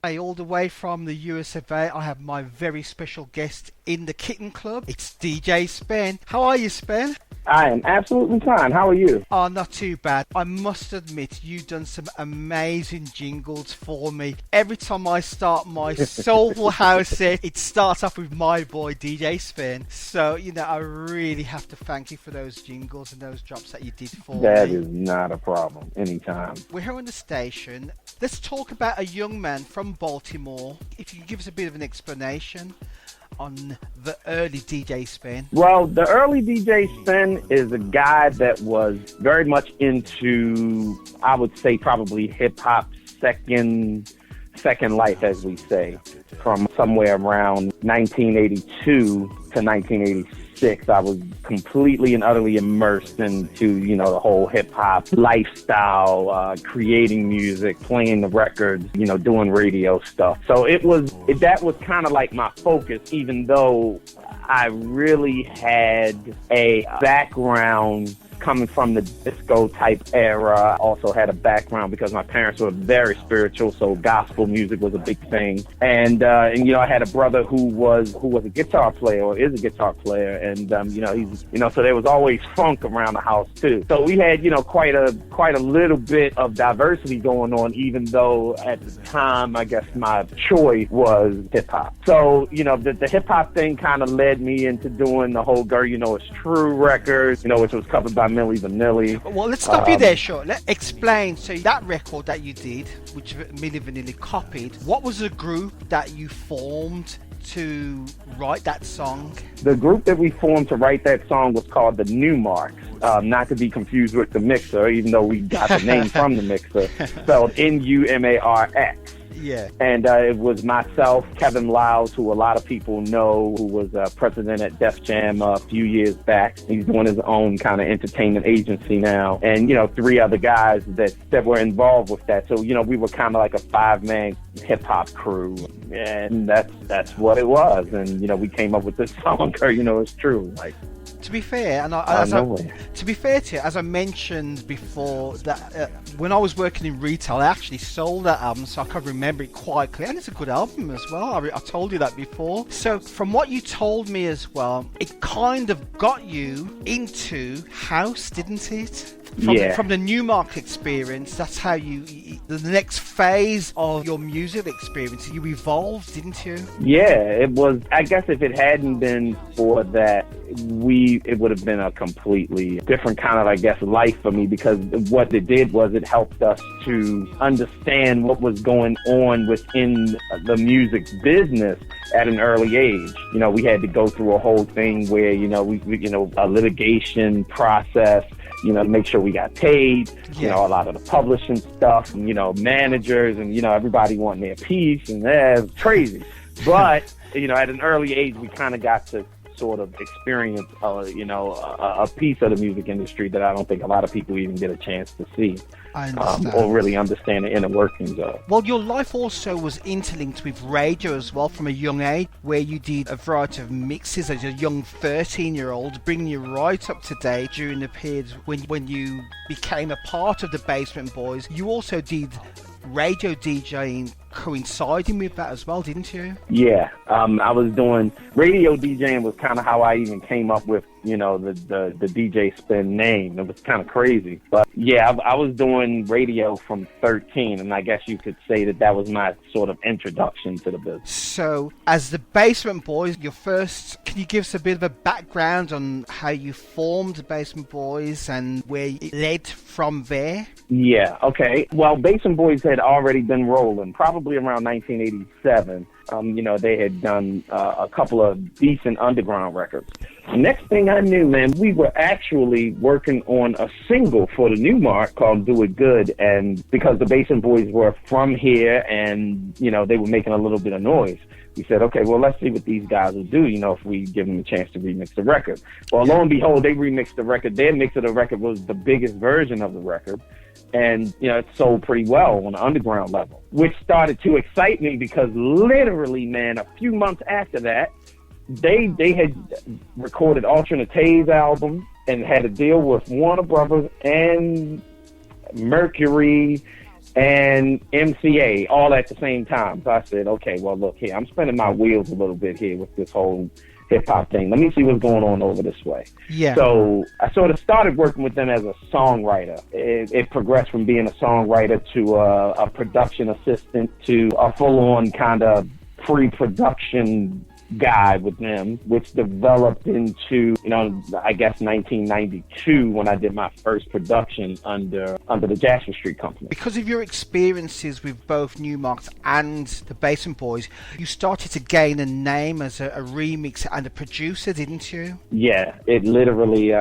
Hey, all the way from the US of A, I have my very special guest in the Kitten Club. It's DJ Spen. How are you, Spen? I am absolutely fine. How are you? Oh, not too bad. I must admit, you've done some amazing jingles for me. Every time I start my soulful house set, it starts off with my boy DJ Spen. So, I really have to thank you for those jingles and those drops that you did for me. That is not a problem. Anytime. We're here on the station. Let's talk about a young man from Baltimore. If you could give us a bit of an explanation on the early DJ Spen. Well, the early DJ Spen is a guy that was very much into, I would say, probably hip-hop second life, as we say, from somewhere around 1982 to 1986. I was completely and utterly immersed into, the whole hip-hop lifestyle, creating music, playing the records, doing radio stuff. So that was kind of like my focus, even though I really had a background coming from the disco type era. I also had a background because my parents were very spiritual, so gospel music was a big thing. And I had a brother who was a guitar player, or is a guitar player, and he's so there was always funk around the house too. So we had quite a little bit of diversity going on, even though at the time I guess my choice was hip hop. So the hip hop thing kind of led me into doing the whole Girl You Know It's True record, which was covered by Milli Vanilli. Well, let's stop you there, sure. Let's explain. So that record that you did, which Milli Vanilli copied, what was the group that you formed to write that song? The group that we formed to write that song was called the Newmarks, not to be confused with the Mixer, even though we got the name from the Mixer, spelled Numarx. Yeah. And it was myself, Kevin Lyles, who a lot of people know, who was president at Def Jam a few years back. He's doing his own kind of entertainment agency now. And, three other guys that were involved with that. So, we were kind of like a five-man hip-hop crew. And that's what it was. And, we came up with this song, Girl You Know It's True. Like, to be fair, to be fair to you, as I mentioned before, that when I was working in retail, I actually sold that album, so I can remember it quite clearly. And it's a good album as well. I told you that before. So from what you told me as well, it kind of got you into house, didn't it? From the Newmark experience, that's how the next phase of your music experience, you evolved, didn't you? Yeah, it was. I guess if it hadn't been for that, it would have been a completely different kind of, I guess, life for me, because what it did was it helped us to understand what was going on within the music business at an early age. We had to go through a whole thing where, a litigation process, to make sure we got paid, a lot of the publishing stuff, and, managers and, everybody wanting their piece, and it was crazy. But, at an early age, we kind of got to sort of experience, a piece of the music industry that I don't think a lot of people even get a chance to see. I understand. Or really understand the inner workings of. Well, your life also was interlinked with radio as well from a young age, where you did a variety of mixes as a young 13-year-old, bringing you right up to date during the period when you became a part of the Basement Boys. You also did radio DJing coinciding with that as well, didn't you? Yeah, I was doing radio DJing was kind of how I even came up with, the DJ Spen name. It was kind of crazy. But yeah, I was doing radio from 13, and I guess you could say that was my sort of introduction to the business. So, as the Basement Boys, can you give us a bit of a background on how you formed the Basement Boys and where it led from there? Yeah, okay. Well, Basement Boys had already been rolling, probably around 1987. They had done a couple of decent underground records. Next thing I knew, man, we were actually working on a single for the Newmark called Do It Good. And because the Basement Boys were from here and, they were making a little bit of noise, we said, okay, well, let's see what these guys will do, if we give them a chance to remix the record. Well, lo and behold, they remixed the record. Their mix of the record was the biggest version of the record. And, it sold pretty well on the underground level, which started to excite me because literally, man, a few months after that, they had recorded Alternate's album and had a deal with Warner Brothers and Mercury and MCA all at the same time. So I said, okay, well, look here, I'm spinning my wheels a little bit here with this whole hip hop thing. Let me see what's going on over this way. Yeah. So I sort of started working with them as a songwriter. It progressed from being a songwriter to a production assistant to a full-on kind of pre-production guy with them, which developed into, I guess 1992 when I did my first production under the Jasper Street Company. Because of your experiences with both Newmarks and the Basement Boys, you started to gain a name as a remix and a producer, didn't you? Yeah, it literally,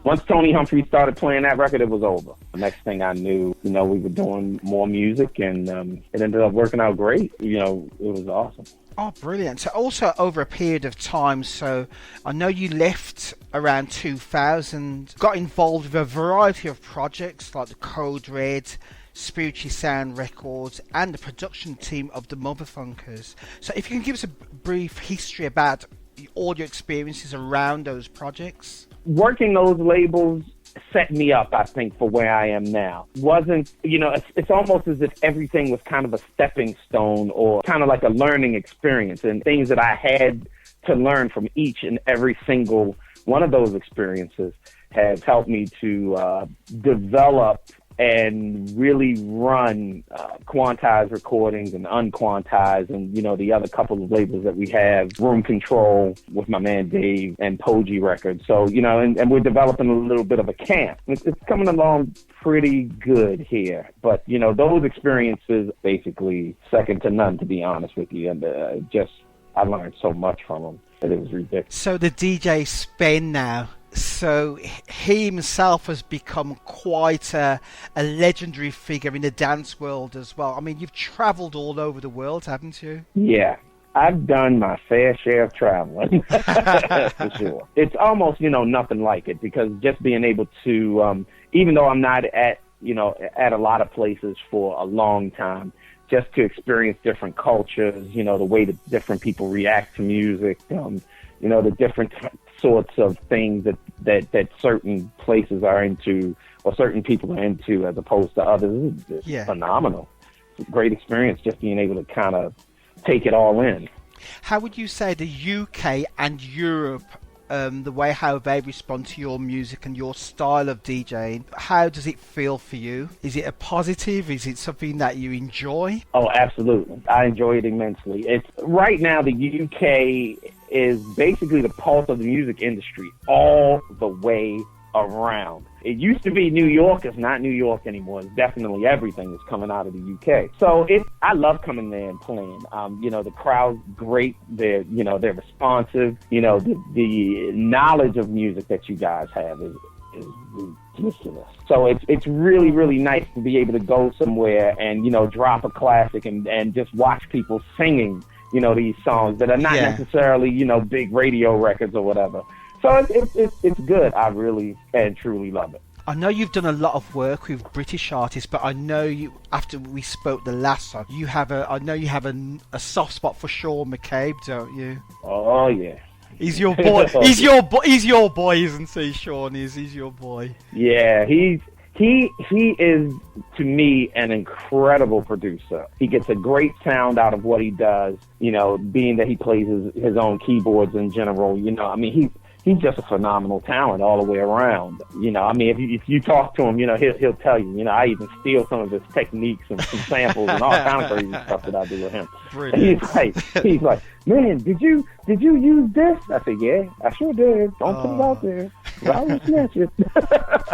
once Tony Humphrey started playing that record, it was over. The next thing I knew, we were doing more music, and it ended up working out great. It was awesome. Oh, brilliant. So also over a period of time, so I know you left around 2000, got involved with a variety of projects like the Code Red, Spiritually Sound Records, and the production team of the Motherfunkers. So if you can give us a brief history about all your experiences around those projects. Working those labels set me up, I think, for where I am now. It's almost as if everything was kind of a stepping stone or kind of like a learning experience, and things that I had to learn from each and every single one of those experiences has helped me to develop and really run quantized recordings and unquantized, and the other couple of labels that we have, Room Control with my man Dave and Poggi Records. So and we're developing a little bit of a camp. It's coming along pretty good here, but those experiences basically second to none, to be honest with you, and I learned so much from them that it was ridiculous. So the DJ Spen now. So he himself has become quite a legendary figure in the dance world as well. I mean, you've travelled all over the world, haven't you? Yeah, I've done my fair share of traveling, for sure. It's almost, nothing like it, because just being able to, even though I'm not at a lot of places for a long time, just to experience different cultures, the way that different people react to music, the different sorts of things that certain places are into or certain people are into as opposed to others. It's phenomenal. It's a great experience just being able to kind of take it all in. How would you say the UK and Europe, the way how they respond to your music and your style of DJing, how does it feel for you? Is it a positive? Is it something that you enjoy? Oh, absolutely. I enjoy it immensely. It's right now the UK is basically the pulse of the music industry all the way around. It used to be New York. It's not New York anymore. It's definitely everything is coming out of the UK. So I love coming there and playing. The crowd's great. They're responsive. The knowledge of music that you guys have is ridiculous. So it's really, really nice to be able to go somewhere and, drop a classic and just watch people singing, these songs that are not necessarily, big radio records or whatever. So it's good. I really and truly love it. I know you've done a lot of work with British artists, but I know you, after we spoke the last time, you have a soft spot for Sean McCabe, don't you? Oh yeah. He's your boy. He's your boy, isn't he, Sean? He's your boy. Yeah, he is, to me, an incredible producer. He gets a great sound out of what he does, being that he plays his own keyboards in general. He's just a phenomenal talent all the way around. If you talk to him, he'll tell you. I even steal some of his techniques and some samples and all kind of crazy stuff that I do with him. He's like, man, did you use this? I said, yeah, I sure did. Don't put it out there. I will snatch it.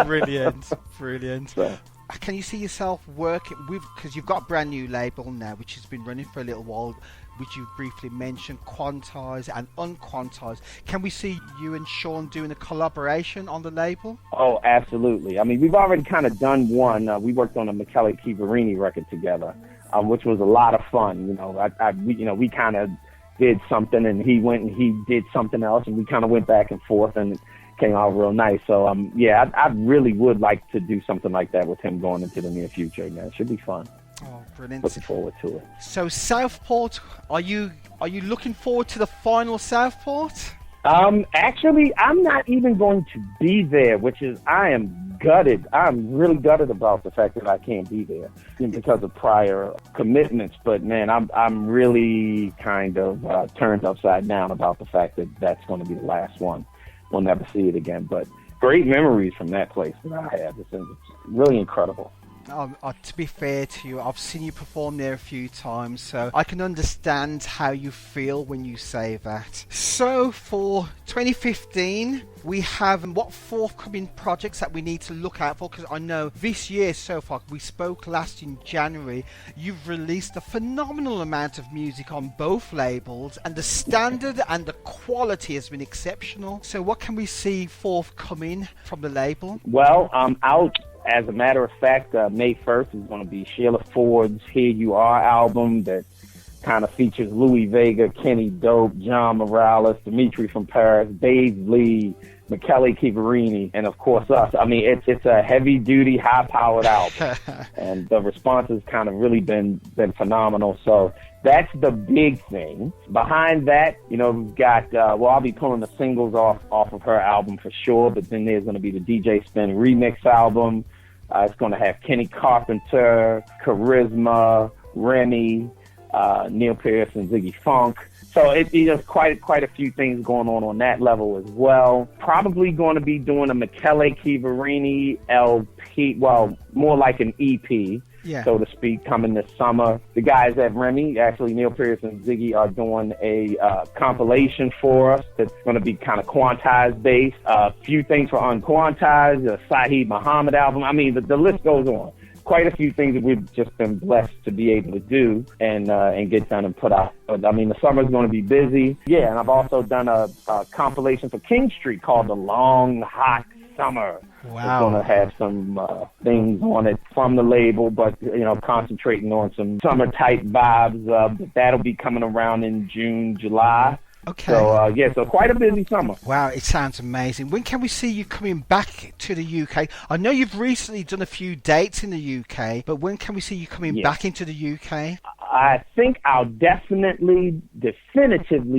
Brilliant. So. Can you see yourself working with, because you've got a brand new label now, which has been running for a little while, which you briefly mentioned, quantized and unquantized. Can we see you and Sean doing a collaboration on the label? Oh, absolutely. I mean, we've already kind of done one. We worked on a Michele Chiaverini record together, which was a lot of fun. We kind of did something, and he went and he did something else, and we kind of went back and forth, and it came out real nice. So, I really would like to do something like that with him going into the near future. Man, it should be fun. Oh, brilliant. Looking forward to it. So Southport, are you looking forward to the final Southport? Actually, I'm not even going to be there, which is, I am gutted. I'm really gutted about the fact that I can't be there because of prior commitments. But man, I'm really kind of turned upside down about the fact that that's going to be the last one. We'll never see it again. But great memories from that place that I have. It's really incredible. To be fair to you, I've seen you perform there a few times, so I can understand how you feel when you say that. So for 2015, we have what forthcoming projects that we need to look out for? Because I know this year so far, we spoke last in January, you've released a phenomenal amount of music on both labels, and the standard and the quality has been exceptional. So what can we see forthcoming from the label? Well, out. As a matter of fact, May 1st is going to be Sheila Ford's Here You Are album that kind of features Louis Vega, Kenny Dope, John Morales, Dimitri from Paris, Dave Lee, Michele Chiaverini, and of course us. I mean, it's a heavy-duty, high-powered album, and the response has kind of really been phenomenal. So that's the big thing. Behind that, we've got, I'll be pulling the singles off of her album for sure, but then there's going to be the DJ Spen remix album. It's going to have Kenny Carpenter, Charisma, Remy, Neil Pearce, and Ziggy Funk. So there's quite a few things going on that level as well. Probably going to be doing a Michele Chiaverini LP, well, more like an EP, so to speak, coming this summer. The guys at Remy, actually Neil Pearce and Ziggy, are doing a compilation for us that's going to be kind of Quantized based. A few things for Unquantized, the Saheed Muhammad album. I mean, the list goes on. Quite a few things that we've just been blessed to be able to do and get done and put out. But, I mean, the summer's going to be busy. Yeah, and I've also done a compilation for King Street called The Long Hot Summer. Wow. It's going to have some things on it from the label, but, concentrating on some summer-type vibes. That'll be coming around in June, July. Okay. So quite a busy summer. Wow, it sounds amazing. When can we see you coming back to the UK? I know you've recently done a few dates in the UK, but when can we see you coming back into the UK? I think I'll definitively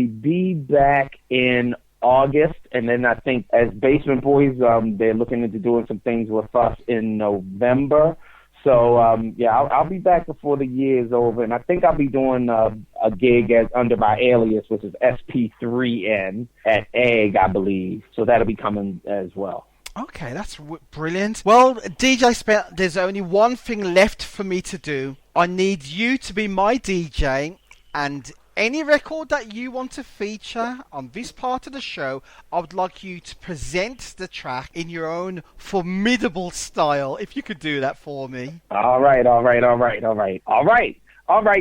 be back in August, and then I think as Basement Boys, they're looking into doing some things with us in November. So, I'll be back before the year is over, and I think I'll be doing a gig under my alias, which is SP3N at Egg, I believe. So that'll be coming as well. Okay, that's brilliant. Well, DJ Spen, there's only one thing left for me to do. I need you to be my DJ, and any record that you want to feature on this part of the show, I would like you to present the track in your own formidable style, if you could do that for me. All right.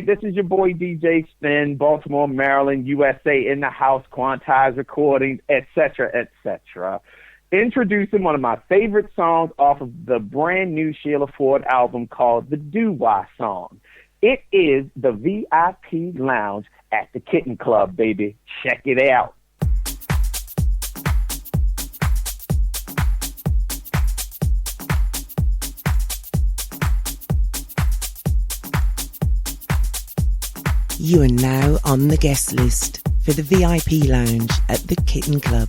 This is your boy DJ Spen, Baltimore, Maryland, USA, in the house, Quantized Recordings, etc., etc. Introducing one of my favorite songs off of the brand new Sheila Ford album called The Do-Wah Song. It is the VIP Lounge at the Kitten Club, baby. Check it out. You are now on the guest list for the VIP Lounge at the Kitten Club.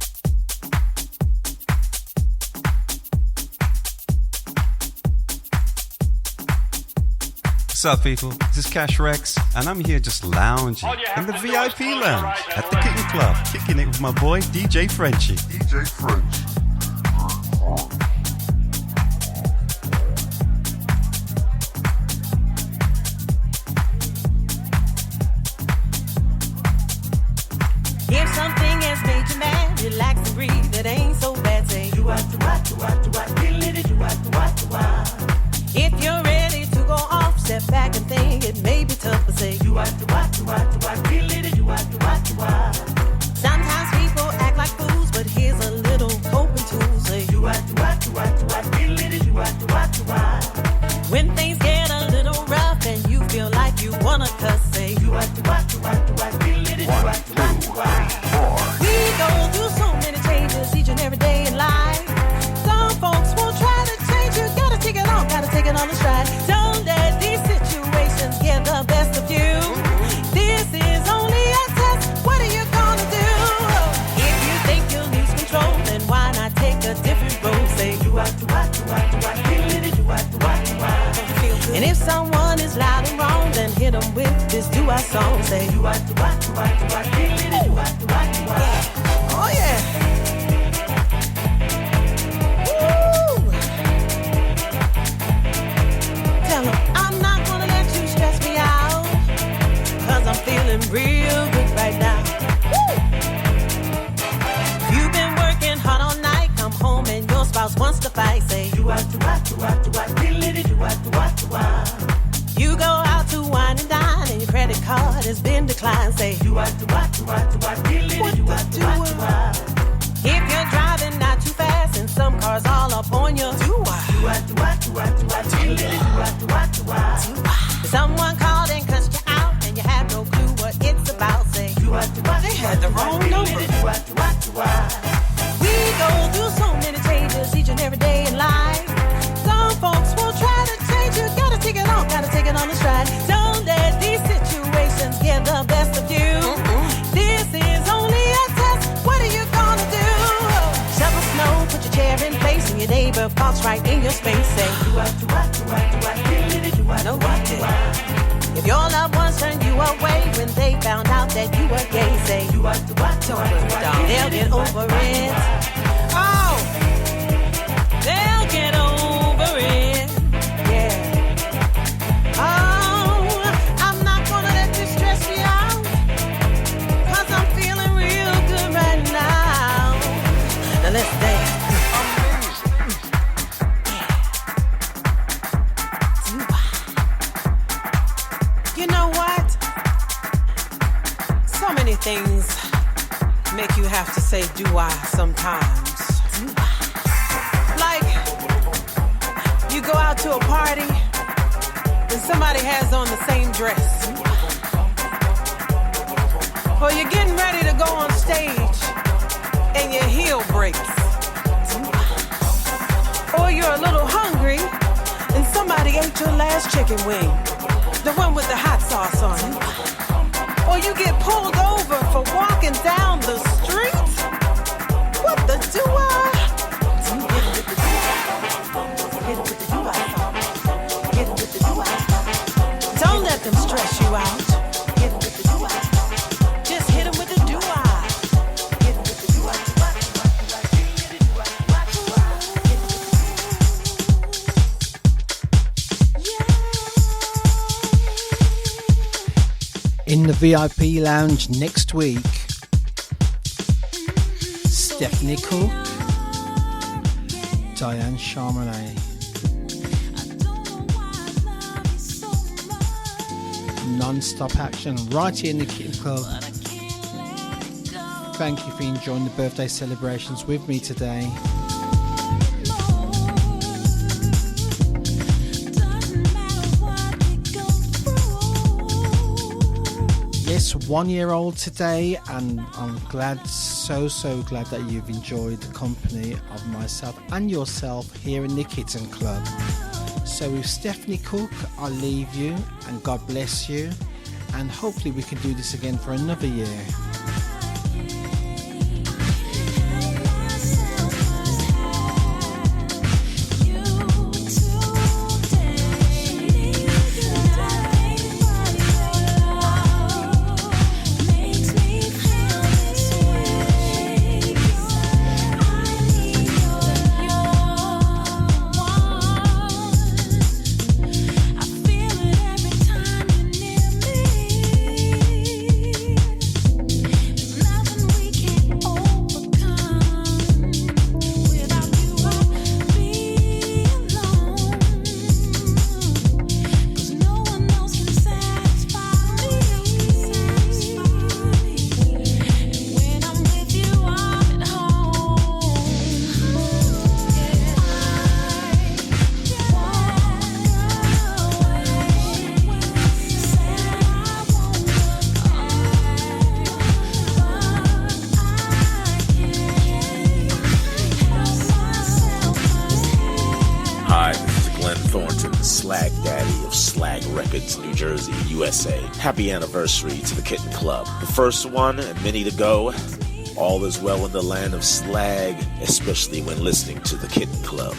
What's up, people? This is Cash Rex, and I'm here just lounging in the VIP Lounge at the Kitten Club, kicking it with my boy DJ Frenchie. If something has made you mad, relax and breathe. It ain't so bad. Say you have to what, if you're ready to go off, step back and think. It may be tough, but say you have to what, sometimes people act like fools, but here's a little coping tool. Say you have to what, when things get a little rough and you feel like you wanna cuss, say you have to what, we go through so many changes each and every day in life. Some folks won't try to change you. Gotta take it on the stride. Don't let these situations get the best of you. This is say, do what, do what, do what, do what, do what, do what, do what. Oh yeah. Woo. Tell him I'm not gonna let you stress me out, 'cause I'm feeling real good right now. Woo. You've been working hard all night, come home and your spouse wants to fight. Say, do what, do what, do what, do what, do what, do what, do what. You go out to wine and dine and your credit card has been declined. Say, do what, do what, do what, do what, do what, do what. If you're driving not too fast and some cars all up on you, do what, do what, do what, do what, do what, do what, do what. Someone called and cussed you out and you have no clue what it's about. Say, do what, do what, they had the wrong number. Do what, do what, do what. We go through so many changes each and every day in life. Some folks will try to change you. Gotta take it on the stride. Don't let these situations get the best of you. This is only a test. What are you gonna do? Shovel snow, put your chair in place, and your neighbor parks right in your space. Say, do what, do what, do what, do what, do what, do what. If your loved ones turned you away when they found out that you were gay, say, do what, do what, do what, do what. They'll get over it. Oh, they'll get over it. Yeah. Oh, I'm not gonna let this stress me out, 'cause I'm feeling real good right now. Now let's dance. You know what? So many things make you have to say do I sometimes. Like, you go out to a party and somebody has on the same dress. Or you're getting ready to go on stage and your heel breaks. Or you're a little hungry and somebody ate your last chicken wing, the one with the hot sauce on it. Or you get pulled over for walking down the street. What the do-I? Don't let them stress you out. Just hit them with the do-I. In the VIP lounge next week, Stephanie Cook, Diane Charmalet, non-stop action right here in the Kitten Club. Thank you for enjoying the birthday celebrations with me today. Yes, 1 year old today, and I'm glad, so glad that you've enjoyed the company of myself and yourself here in the Kitten Club. So with Stephanie Cook, I'll leave you, and God bless you, and hopefully we can do this again for another year. USA. Happy anniversary to the Kitten Club. The first one and many to go. All is well in the land of slag, especially when listening to the Kitten Club.